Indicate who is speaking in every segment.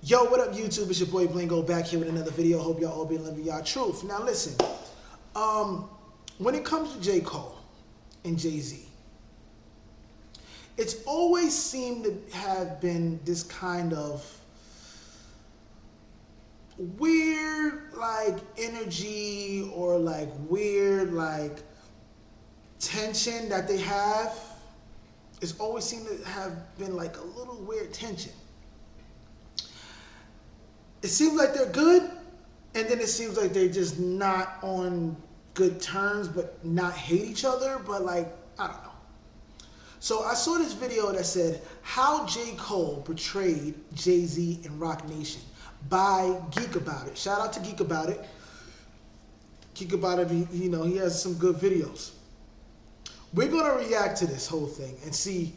Speaker 1: Yo, what up YouTube? It's your boy Blingo back here with another video. Hope y'all all been living y'all truth. Now listen, when it comes to J. Cole and Jay-Z, it's always seemed to have been this kind of weird like energy or like weird like tension that they have. It's always seemed to have been like a little weird tension. It seems like they're good, and then it seems like they're just not on good terms, but not hate each other, but like, I don't know. So I saw this video that said, how J. Cole betrayed Jay-Z and Roc Nation by Geek About It. Shout out to Geek About It. Geek About It, you know, he has some good videos. We're gonna react to this whole thing and see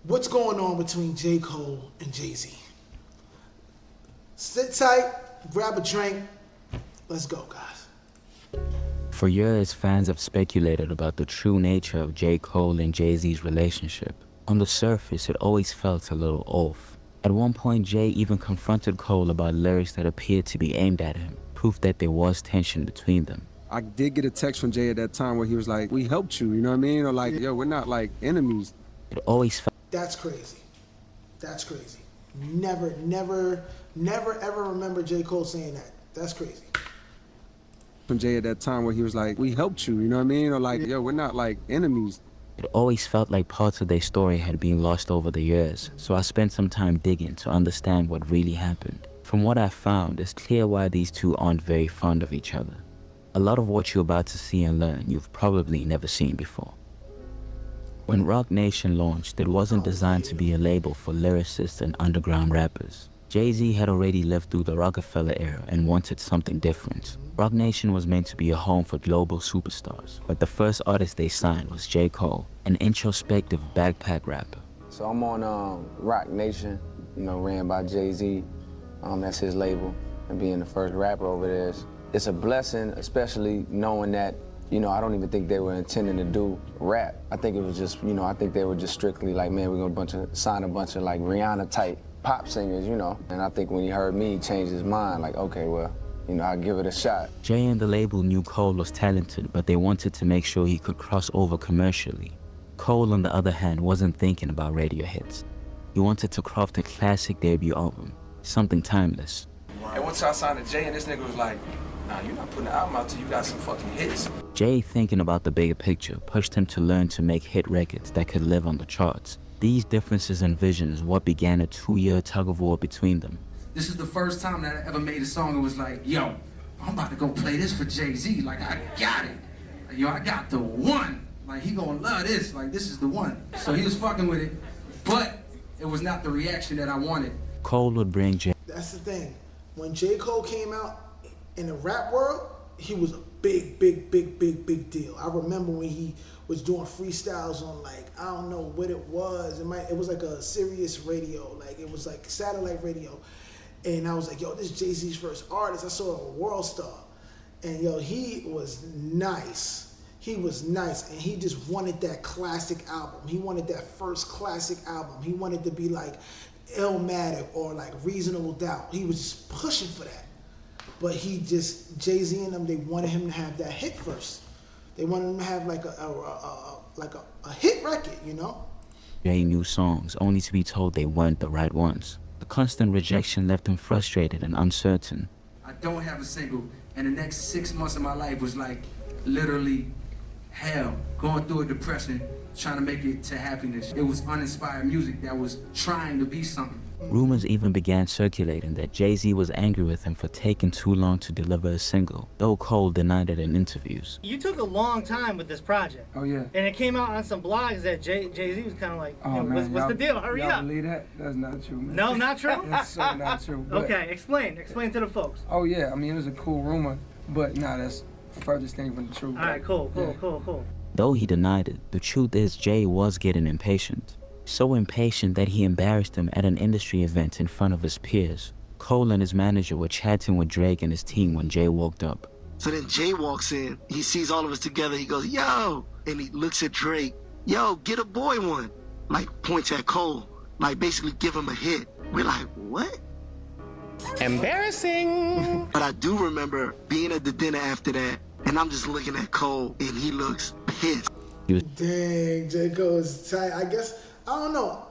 Speaker 1: what's going on between J. Cole and Jay-Z. Sit tight, grab a drink, let's go, guys.
Speaker 2: For years, fans have speculated about the true nature of J. Cole and Jay-Z's relationship. On the surface, it always felt a little off. At one point, Jay even confronted Cole about lyrics that appeared to be aimed at him, proof that there was tension between them.
Speaker 3: I did get a text from Jay at that time where he was like, we helped you, you know what I mean? Or like, yo, we're not like enemies.
Speaker 2: It always felt...
Speaker 1: That's crazy. That's crazy. Never ever remember J. Cole saying that. That's crazy.
Speaker 3: From Jay at that time where he was like, we helped you, you know what I mean? Or like, yo, we're not like enemies.
Speaker 2: It always felt like parts of their story had been lost over the years, so I spent some time digging to understand what really happened. From what I found, it's clear why these two aren't very fond of each other. A lot of what you're about to see and learn, you've probably never seen before. When Roc Nation launched, it wasn't designed to be a label for lyricists and underground rappers. Jay-Z had already lived through the Rockefeller era and wanted something different. Roc Nation was meant to be a home for global superstars, but the first artist they signed was J. Cole, an introspective backpack rapper.
Speaker 4: So I'm on Roc Nation, you know, ran by Jay-Z. That's his label, and being the first rapper over there, it's a blessing, especially knowing that, you know, I don't even think they were intending to do rap. I think it was just, you know, I think they were just strictly like, man, we're gonna sign a bunch of like Rihanna type pop singers, you know. And I think when he heard me, he changed his mind, like, okay, well, you know, I'll give it a shot.
Speaker 2: Jay and the label knew Cole was talented, but they wanted to make sure he could cross over commercially. Cole, on the other hand, wasn't thinking about radio hits. He wanted to craft a classic debut album, something timeless.
Speaker 5: And once I signed to Jay, and this nigga was like, nah, you're not putting an album out till you got some fucking hits.
Speaker 2: Jay, thinking about the bigger picture, pushed him to learn to make hit records that could live on the charts. These differences in vision is what began a 2-year tug-of-war between them.
Speaker 5: This is the first time that I ever made a song and was like, yo, I'm about to go play this for Jay-Z. Like, I got it. Like, yo, I got the one. Like, he gonna love this. Like, this is the one. So he was fucking with it, but it was not the reaction that I wanted.
Speaker 2: Cole would bring Jay.
Speaker 1: That's the thing. When J. Cole came out in the rap world, he was a big deal. I remember when he was doing freestyles on like, I don't know what it was. It was like a Sirius radio, like it was like satellite radio. And I was like, yo, this is Jay-Z's first artist. I saw a World Star. And yo, he was nice. He was nice, and he just wanted that classic album. He wanted that first classic album. He wanted to be like Illmatic or like Reasonable Doubt. He was just pushing for that. But he just, Jay-Z and them, they wanted him to have that hit first. They wanted him to have like a hit record, you know?
Speaker 2: Jay new songs, only to be told they weren't the right ones. The constant rejection left him frustrated and uncertain.
Speaker 5: I don't have a single, and the next 6 months of my life was like literally hell, going through a depression, trying to make it to happiness. It was uninspired music that was trying to be something.
Speaker 2: Rumors even began circulating that Jay-Z was angry with him for taking too long to deliver a single, though Cole denied it in interviews.
Speaker 6: You took a long time with this project.
Speaker 3: Oh, yeah.
Speaker 6: And it came out on some blogs that Jay-Z was kind of like,
Speaker 3: Oh,
Speaker 6: hey,
Speaker 3: man,
Speaker 6: what's the deal? Hurry
Speaker 3: y'all
Speaker 6: up.
Speaker 3: believe that? That's not true, man.
Speaker 6: No, not true?
Speaker 3: That's so not true. But,
Speaker 6: Okay, explain to the folks.
Speaker 3: oh, yeah, I mean, it was a cool rumor, but nah, that's furthest thing from the truth.
Speaker 6: All right, cool.
Speaker 2: Though he denied it, the truth is Jay was getting impatient. So impatient that he embarrassed him at an industry event in front of his peers. Cole and his manager were chatting with Drake and his team when Jay walked up.
Speaker 7: So then Jay walks in, he sees all of us together, he goes, yo, and he looks at Drake, yo, get a boy one. Like points at Cole, like basically give him a hit. We're like, what?
Speaker 8: Embarrassing.
Speaker 7: But I do remember being at the dinner after that, and I'm just looking at Cole, and he looks pissed.
Speaker 1: Dang, J. Cole is tight. I guess, I don't know.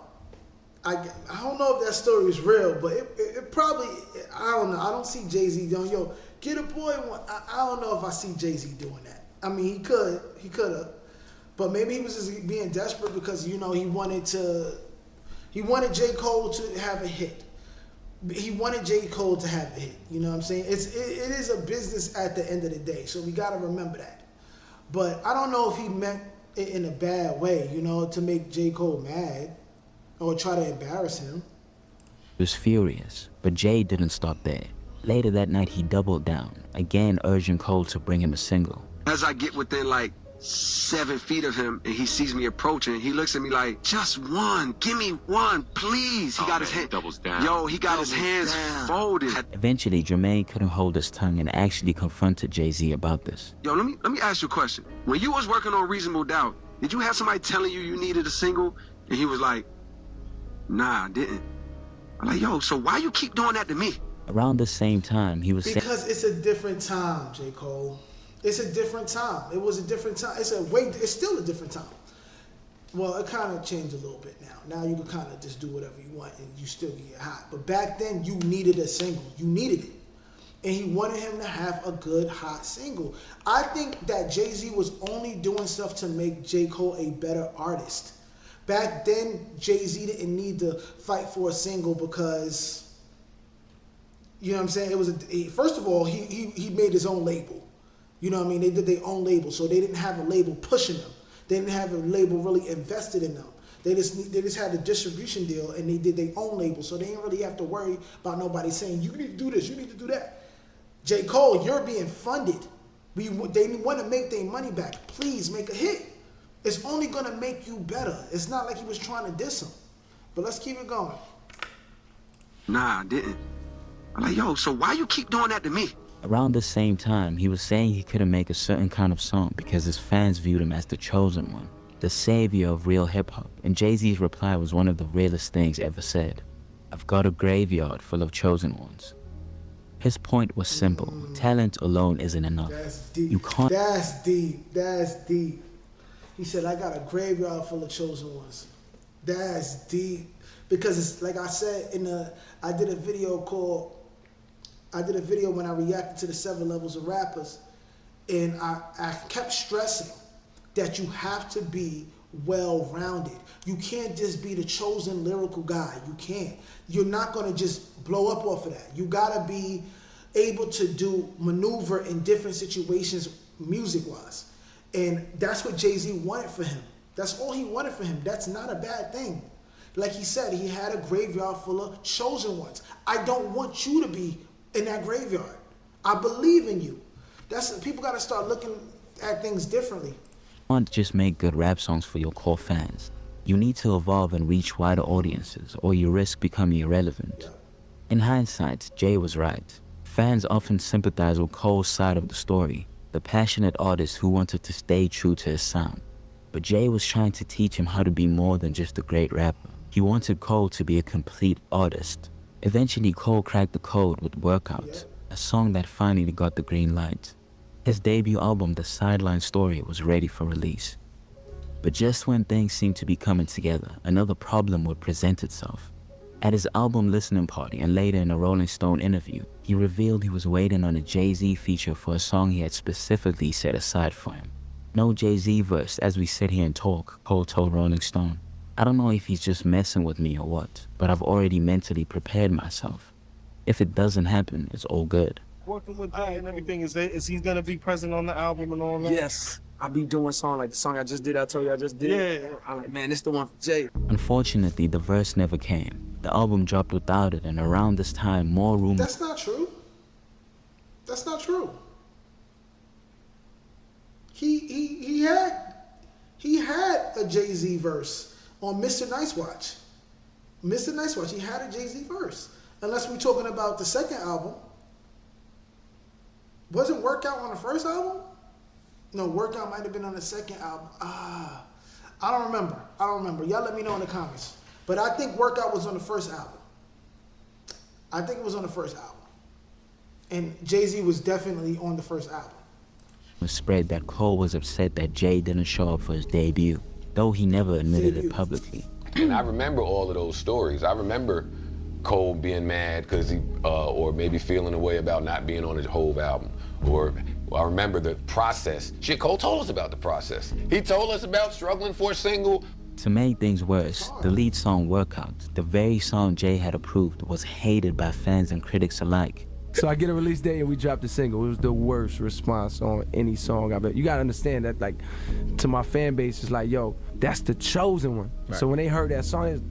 Speaker 1: I don't know if that story is real, but it probably, I don't know. I don't see Jay-Z doing, yo, get a boy one. I don't know if I see Jay-Z doing that. I mean, he could have. But maybe he was just being desperate because, you know, he wanted J. Cole to have a hit. He wanted J. Cole to have a hit. You know what I'm saying? It is a business at the end of the day, so we got to remember that. But I don't know if he meant it in a bad way, you know, to make J. Cole mad or try to embarrass him.
Speaker 2: He was furious, but Jay didn't stop there. Later that night, he doubled down, again urging Cole to bring him a single.
Speaker 3: As I get within like 7 feet of him and he sees me approaching, he looks at me like, just one, give me one, please. He got his hand,
Speaker 8: doubles down.
Speaker 3: Yo, he got his hands folded.
Speaker 2: Eventually, Jermaine couldn't hold his tongue and actually confronted Jay-Z about this.
Speaker 3: Yo, let me ask you a question. When you was working on Reasonable Doubt, did you have somebody telling you needed a single? And he was like, nah, I didn't. I'm like, yo, so why you keep doing that to me?
Speaker 2: Around the same time, he was
Speaker 1: Because it's a different time, J. Cole. It's a different time. It was a different time. It's still a different time. Well, it kind of changed a little bit now. Now you can kind of just do whatever you want and you still get hot. But back then, you needed a single. You needed it. And he wanted him to have a good, hot single. I think that Jay-Z was only doing stuff to make J. Cole a better artist. Back then, Jay-Z didn't need to fight for a single because, you know what I'm saying? First of all, he made his own label. You know what I mean? They did their own label, so they didn't have a label pushing them. They didn't have a label really invested in them. They just had a distribution deal, and they did their own label, so they didn't really have to worry about nobody saying, you need to do this, you need to do that. J. Cole, you're being funded. They want to make their money back. Please make a hit. It's only going to make you better. It's not like he was trying to diss him. But let's keep it going.
Speaker 3: Nah, I didn't. I'm like, yo, so why you keep doing that to me?
Speaker 2: Around the same time, he was saying he couldn't make a certain kind of song because his fans viewed him as the chosen one, the savior of real hip-hop, and Jay-Z's reply was one of the realest things ever said. I've got a graveyard full of chosen ones. His point was simple. Talent alone isn't enough.
Speaker 1: That's deep.
Speaker 2: You can't.
Speaker 1: That's deep. That's deep. He said, I got a graveyard full of chosen ones. That's deep. Because it's like I said I did a video when I reacted to the 7 levels of rappers, and I kept stressing that you have to be well-rounded. You can't just be the chosen lyrical guy. You can't. You're not gonna just blow up off of that. You gotta be able to maneuver in different situations music-wise. And that's what Jay-Z wanted for him. That's all he wanted for him. That's not a bad thing. Like he said, he had a graveyard full of chosen ones. I don't want you to be in that graveyard. I believe in you. People gotta start looking at things differently.
Speaker 2: You can't just make good rap songs for your core fans. You need to evolve and reach wider audiences, or you risk becoming irrelevant. In hindsight, Jay was right. Fans often sympathize with Cole's side of the story, the passionate artist who wanted to stay true to his sound. But Jay was trying to teach him how to be more than just a great rapper. He wanted Cole to be a complete artist. Eventually, Cole cracked the code with Workout, a song that finally got the green light. His debut album, The Sideline Story, was ready for release. But just when things seemed to be coming together, another problem would present itself. At his album listening party and later in a Rolling Stone interview, he revealed he was waiting on a Jay-Z feature for a song he had specifically set aside for him. No Jay-Z verse as we sit here and talk, Cole told Rolling Stone. I don't know if he's just messing with me or what, but I've already mentally prepared myself. If it doesn't happen, it's all good.
Speaker 9: Working with Jay and everything, is he gonna be present on the album and all that?
Speaker 3: Yes. I'll be doing song like the song I just did, I told you I just did.
Speaker 9: Yeah.
Speaker 3: I'm like, man, this the one for Jay.
Speaker 2: Unfortunately, the verse never came. The album dropped without it, and around this time, more rumors.
Speaker 1: That's not true. That's not true. He had a Jay-Z verse on Mr. Nice Watch. Mr. Nice Watch, he had a Jay-Z verse. Unless we're talking about the second album. Wasn't Workout on the first album? No, Workout might have been on the second album. I don't remember. Y'all let me know in the comments. But I think Workout was on the first album. I think it was on the first album. And Jay-Z was definitely on the first album.
Speaker 2: It was spread that Cole was upset that Jay didn't show up for his debut, though he never admitted it publicly.
Speaker 8: And I remember all of those stories. I remember Cole being mad because he, or maybe feeling a way about not being on his whole album. Or I remember the process. Shit, Cole told us about the process. He told us about struggling for a single.
Speaker 2: To make things worse, the lead song Workout, the very song Jay had approved, was hated by fans and critics alike.
Speaker 10: So I get a release date and we dropped the single. It was the worst response on any song I've ever. You gotta understand that, like, to my fan base, it's like, yo, that's the chosen one. Right. So when they heard that song, it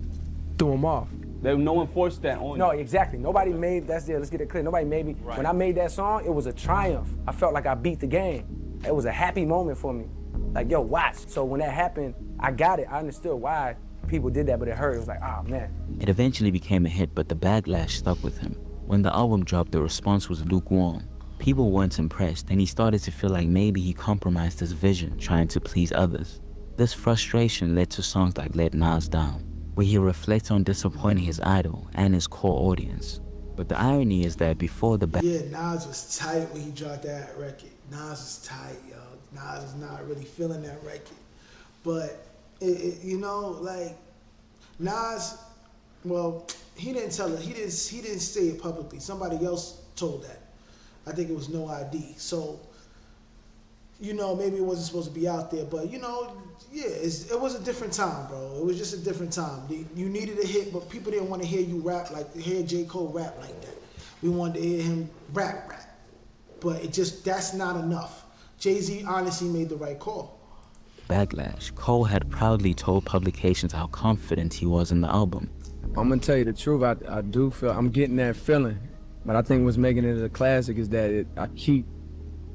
Speaker 10: threw them off.
Speaker 11: No one forced that on you.
Speaker 10: No, exactly. Nobody made, let's get it clear. Nobody made me. Right. When I made that song, it was a triumph. I felt like I beat the game. It was a happy moment for me. Like, yo, watch. So when that happened, I got it. I understood why people did that, but it hurt. It was like, oh, man.
Speaker 2: It eventually became a hit, but the backlash stuck with him. When the album dropped, the response was lukewarm. People weren't impressed, and he started to feel like maybe he compromised his vision, trying to please others. This frustration led to songs like Let Nas Down, where he reflects on disappointing his idol and his core audience. But the irony is that before the
Speaker 1: Yeah, Nas was tight when he dropped that record. Nas was tight, yo. Nas is not really feeling that record. But, you know, like, Nas, well, he didn't tell it. He didn't say it publicly. Somebody else told that. I think it was No ID. So, you know, maybe it wasn't supposed to be out there. But, you know, yeah, it was a different time, bro. It was just a different time. You needed a hit, but people didn't want to hear you rap, like, hear J. Cole rap like that. We wanted to hear him rap. But that's not enough. Jay-Z honestly made the right call.
Speaker 2: Backlash, Cole had proudly told publications how confident he was in the album.
Speaker 10: I'm gonna tell you the truth, I do feel, I'm getting that feeling. But I think what's making it a classic is that I keep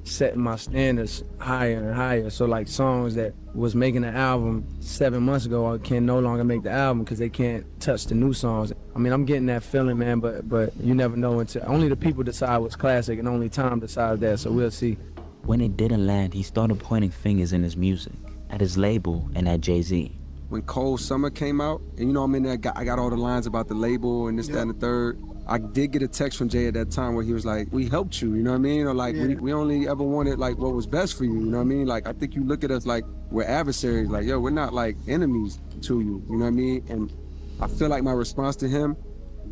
Speaker 10: setting my standards higher and higher. So like songs that was making an album 7 months ago can no longer make the album because they can't touch the new songs. I mean, I'm getting that feeling, man, but you never know until, only the people decide what's classic and only time decides that, so we'll see.
Speaker 2: When it didn't land, he started pointing fingers in his music, at his label and at Jay-Z.
Speaker 3: When Cold Summer came out, and you know I'm in there, I got all the lines about the label and this, that, and the third. I did get a text from Jay at that time where he was like, we helped you, you know what I mean? Or like, we only ever wanted like what was best for you, you know what I mean? Like, I think you look at us like we're adversaries, like, yo, we're not like enemies to you, you know what I mean? And I feel like my response to him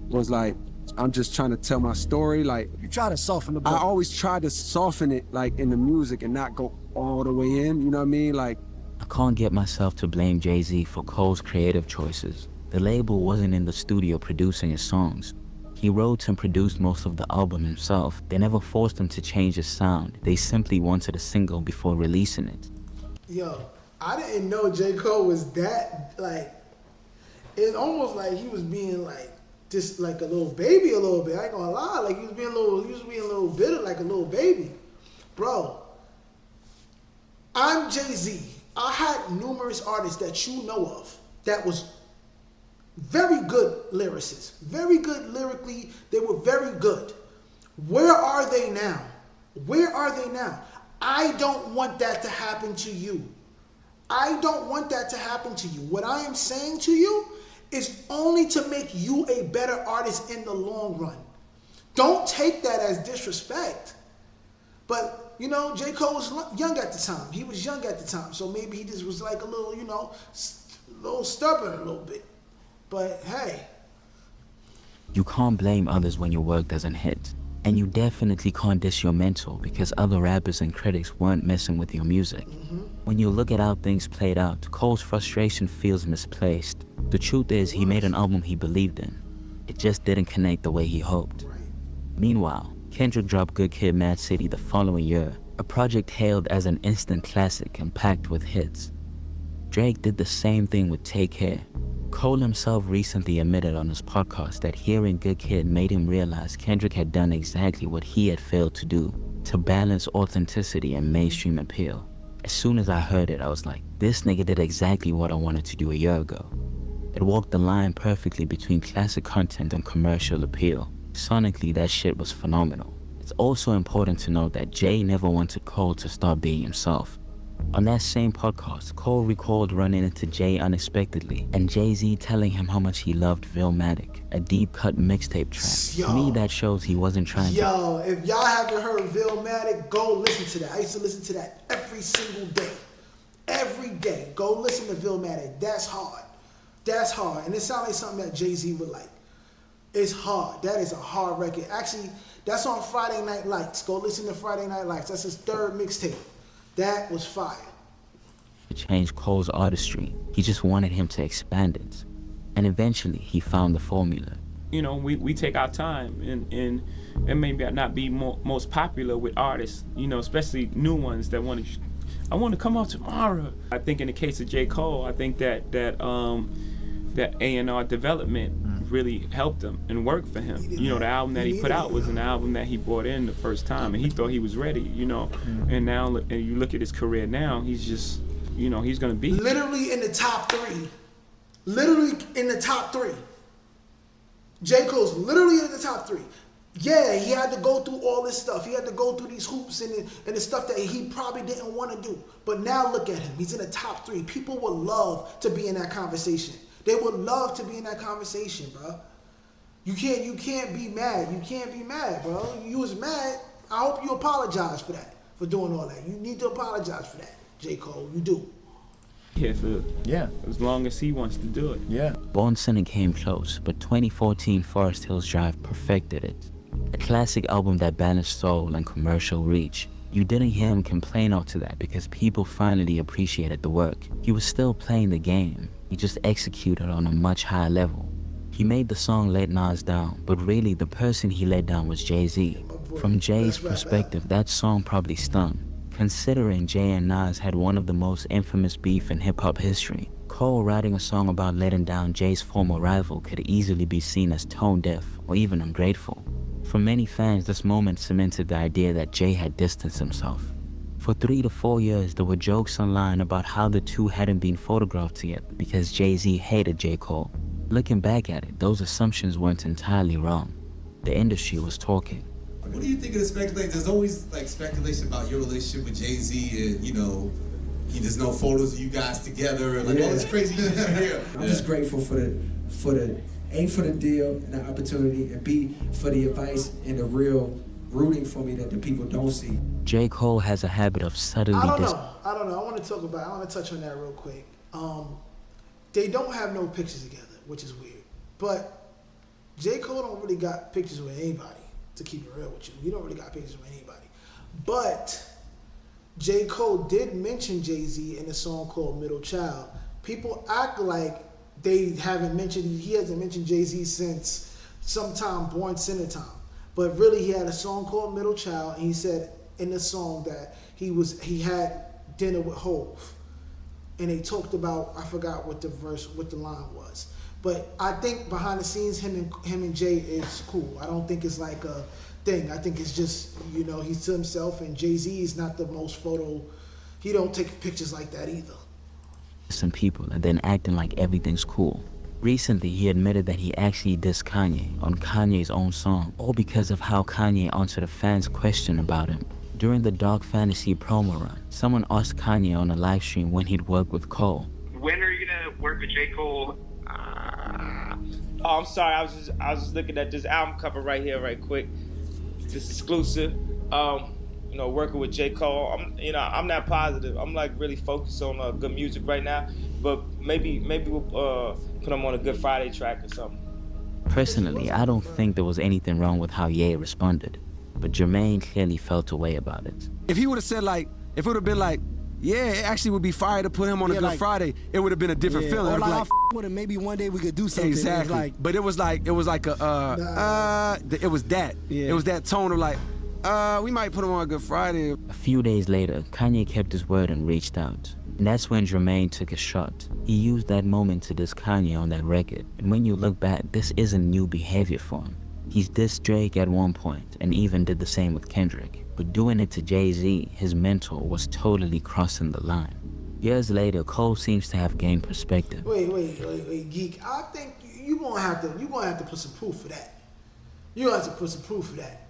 Speaker 3: was like, I'm just trying to tell my story. Like,
Speaker 7: You try to soften the blow.
Speaker 3: I always try to soften it like in the music and not go all the way in, you know what I mean? Like,
Speaker 2: I can't get myself to blame Jay-Z for Cole's creative choices. The label wasn't in the studio producing his songs. He wrote and produced most of the album himself. They never forced him to change his sound. They simply wanted a single before releasing it.
Speaker 1: Yo, I didn't know J. Cole was that, like, it's almost like he was being like, just like a little baby a little bit. I ain't gonna lie, like he was being a little bitter like a little baby. Bro, I'm Jay-Z. I had numerous artists that you know of that was very good lyricists, very good lyrically. They were very good. Where are they now? Where are they now? I don't want that to happen to you. I don't want that to happen to you. What I am saying to you is only to make you a better artist in the long run. Don't take that as disrespect. But, you know, J. Cole was young at the time. He was young at the time. So maybe he just was like a little, you know, a little stubborn a little bit. But hey.
Speaker 2: You can't blame others when your work doesn't hit. And you definitely can't diss your mentor because other rappers and critics weren't messing with your music. When you look at how things played out, Cole's frustration feels misplaced. The truth is, he made an album he believed in. It just didn't connect the way he hoped. Meanwhile, Kendrick dropped Good Kid, Mad City the following year, a project hailed as an instant classic and packed with hits. Drake did the same thing with Take Care. Cole himself recently admitted on his podcast that hearing Good Kid made him realize Kendrick had done exactly what he had failed to do, to balance authenticity and mainstream appeal. As soon as I heard it, I was like, this nigga did exactly what I wanted to do a year ago. It walked the line perfectly between classic content and commercial appeal. Sonically, that shit was phenomenal. It's also important to note that Jay never wanted Cole to stop being himself. On that same podcast, Cole recalled running into Jay unexpectedly and Jay-Z telling him how much he loved Illmatic, a deep cut mixtape track.
Speaker 1: Yo.
Speaker 2: To me, that shows he wasn't trying to...
Speaker 1: Yo, if y'all haven't heard Illmatic, go listen to that. I used to listen to that every single day. Every day. Go listen to Illmatic. That's hard. That's hard. And it sounds like something that Jay-Z would like. It's hard. That is a hard record. Actually, that's on Friday Night Lights. Go listen to Friday Night Lights. That's his third mixtape. That was fire.
Speaker 2: To change Cole's artistry, he just wanted him to expand it. And eventually, he found the formula.
Speaker 11: You know, we take our time, and it may not be most popular with artists, you know, especially new ones that want to, I want to come out tomorrow. I think in the case of J. Cole, I think that A&R development really helped him and worked for him. You know, the album that he put out was an album that he brought in the first time, and he thought he was ready, you know. And now, and you look at his career now, he's just, you know, he's gonna be
Speaker 1: literally in the top 3. Literally in the top 3. J. Cole's literally in the top 3. Yeah, he had to go through all this stuff. He had to go through these hoops and the stuff that he probably didn't want to do. But now look at him. He's in the top 3. People would love to be in that conversation. They would love to be in that conversation, bro. You can't be mad. You can't be mad, bro. You was mad. I hope you apologize for that, for doing all that. You need to apologize for that, J. Cole. You do.
Speaker 11: here for as long as he wants to do it.
Speaker 2: Yeah. Born Sinner came close, but 2014 Forest Hills Drive perfected it. A classic album that banished soul and commercial reach. You didn't hear him complain after that because people finally appreciated the work. He was still playing the game. He just executed on a much higher level. He made the song Let Nas Down, but really the person he let down was Jay-Z. From Jay's perspective, that song probably stung. Considering Jay and Nas had one of the most infamous beef in hip-hop history, Cole writing a song about letting down Jay's former rival could easily be seen as tone-deaf or even ungrateful. For many fans, this moment cemented the idea that Jay had distanced himself. For 3 to 4 years, there were jokes online about how the two hadn't been photographed together because Jay-Z hated J. Cole. Looking back at it, those assumptions weren't entirely wrong. The industry was talking.
Speaker 12: What do you think of the speculation? There's always like speculation about your relationship with Jay-Z and, you know, there's no photos of you guys together and like all this crazy shit you hear.
Speaker 13: I'm just grateful for the A, for the deal and the opportunity, and B, for the advice and the real rooting for me that the people don't see.
Speaker 2: J. Cole has a habit of subtly
Speaker 1: I don't know. I want to touch on that real quick. They don't have no pictures together, which is weird. But J. Cole don't really got pictures with anybody, to keep it real with you. He don't really got pictures with anybody. But J. Cole did mention Jay-Z in a song called Middle Child. People act like he hasn't mentioned Jay-Z since sometime Born Sinner time. But really, he had a song called Middle Child, and he said in the song that he had dinner with Hov. And they talked about, I forgot what the line was. But I think behind the scenes, him and Jay is cool. I don't think it's like a thing. I think it's just, you know, he's to himself, and Jay-Z is not the most he don't take pictures like that either.
Speaker 2: Some people and then acting like everything's cool. Recently, he admitted that he actually dissed Kanye on Kanye's own song, all because of how Kanye answered a fan's question about him. During the Dark Fantasy promo run, someone asked Kanye on a live stream when he'd work with Cole.
Speaker 14: When are you gonna work with J. Cole?
Speaker 11: Oh, I'm sorry. I was just looking at this album cover right here, right quick. This exclusive. You know, working with J. Cole. I'm not positive. I'm like really focused on good music right now. But maybe we'll put him on a Good Friday track or something.
Speaker 2: Personally, I don't think there was anything wrong with how Ye responded, but Jermaine clearly felt a way about it.
Speaker 3: If he would have said like, if it would have been like, yeah, it actually would be fire to put him on a Good Friday, it would have been a different feeling.
Speaker 15: Or like, I'll with him. Maybe one day we could do something.
Speaker 3: Exactly. But it was like it was that. It was that tone of like, we might put him on a Good Friday.
Speaker 2: A few days later, Kanye kept his word and reached out. And that's when Jermaine took a shot. He used that moment to diss Kanye on that record. And when you look back, this isn't new behavior for him. He's dissed Drake at one point and even did the same with Kendrick. But doing it to Jay-Z, his mentor, was totally crossing the line. Years later, Cole seems to have gained perspective.
Speaker 1: Wait, Geek. I think you're gonna have to put some proof for that. You have to put some proof for that.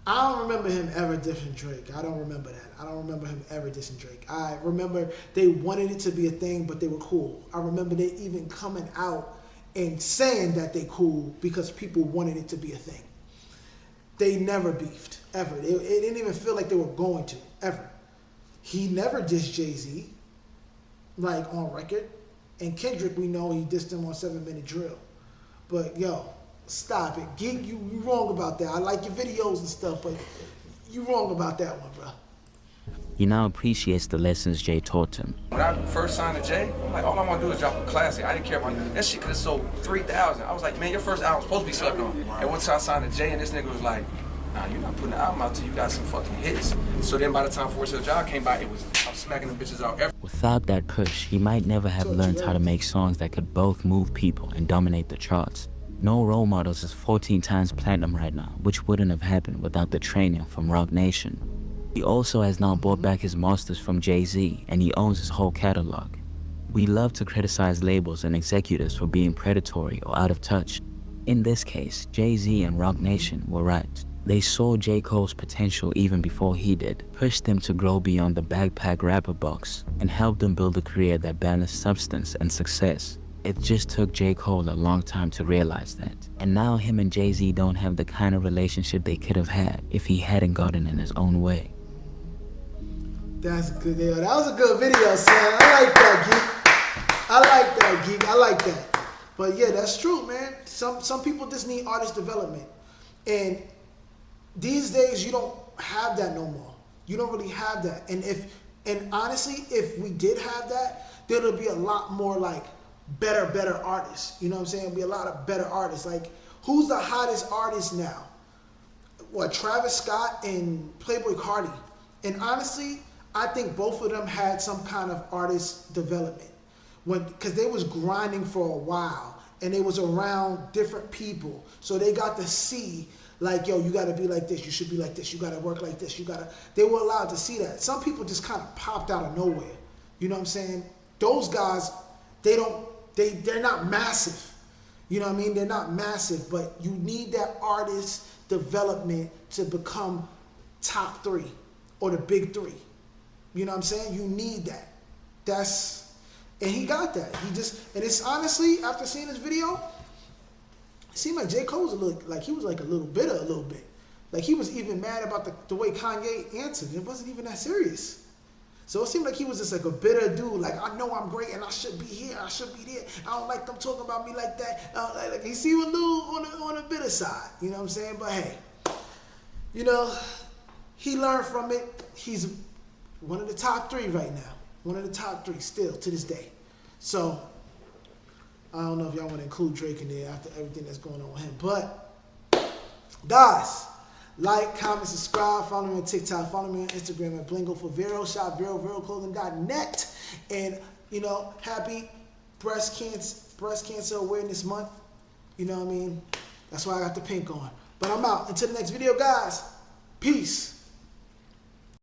Speaker 1: I don't remember him ever dissing Drake. I don't remember that. I don't remember him ever dissing Drake. I remember they wanted it to be a thing, but they were cool. I remember they even coming out and saying that they cool because people wanted it to be a thing. They never beefed, ever. It didn't even feel like they were going to, ever. He never dissed Jay-Z, like on record. And Kendrick, we know he dissed him on 7 Minute Drill. But yo, stop it. Geek, you wrong about that. I like your videos and stuff, but you wrong about that one, bro.
Speaker 2: He now appreciates the lessons Jay taught him.
Speaker 3: When I first signed to Jay, I'm like, all I want to do is drop a classic. I didn't care about that shit could have sold 3,000. I was like, man, your first album's supposed to be slept on. And once I signed to Jay, and this nigga was like, nah, you're not putting the album out till you got some fucking hits. So then by the time Force Hill Job came by, I was smacking them bitches out.
Speaker 2: Without that push, he might never have learned how to make songs that could both move people and dominate the charts. No Role Models is 14 times platinum right now, which wouldn't have happened without the training from Roc Nation. He also has now bought back his masters from Jay-Z, and he owns his whole catalog. We love to criticize labels and executives for being predatory or out of touch. In this case, Jay-Z and Roc Nation were right. They saw J. Cole's potential even before he did, pushed him to grow beyond the backpack rapper box, and helped him build a career that balanced substance and success. It just took J. Cole a long time to realize that. And now him and Jay-Z don't have the kind of relationship they could have had if he hadn't gotten in his own way.
Speaker 1: That's good. That was a good video, son. I like that, Geek. I like that, Geek. I like that. But yeah, that's true, man. Some people just need artist development. And these days, you don't have that no more. You don't really have that. And honestly, if we did have that, then it'll be a lot more like better artists. You know what I'm saying? It'll be a lot of better artists. Like, who's the hottest artist now? What, Travis Scott and Playboi Carti. And honestly, I think both of them had some kind of artist development. Because they was grinding for a while. And they was around different people. So they got to see, like, yo, you got to be like this. You should be like this. You got to work like this. They were allowed to see that. Some people just kind of popped out of nowhere. You know what I'm saying? Those guys, they're not massive. You know what I mean? They're not massive, but you need that artist development to become top 3 or the big 3. You know what I'm saying? You need that. And he got that. And it's honestly, after seeing this video, it seemed like J. Cole was a little bitter a little bit. Like he was even mad about the way Kanye answered. It wasn't even that serious. So it seemed like he was just like a bitter dude. Like, I know I'm great and I should be here. I should be there. I don't like them talking about me like that. Like he seemed a little on the bitter side. You know what I'm saying? But hey, you know, he learned from it. He's one of the top 3 right now. One of the top 3 still to this day. So I don't know if y'all want to include Drake in there after everything that's going on with him. But guys, like, comment, subscribe, follow me on TikTok, follow me on Instagram at Blingo for Vero, shop VeroClothing.net. And you know, happy breast cancer awareness month. You know what I mean? That's why I got the pink on. But I'm out. Until the next video, guys. Peace.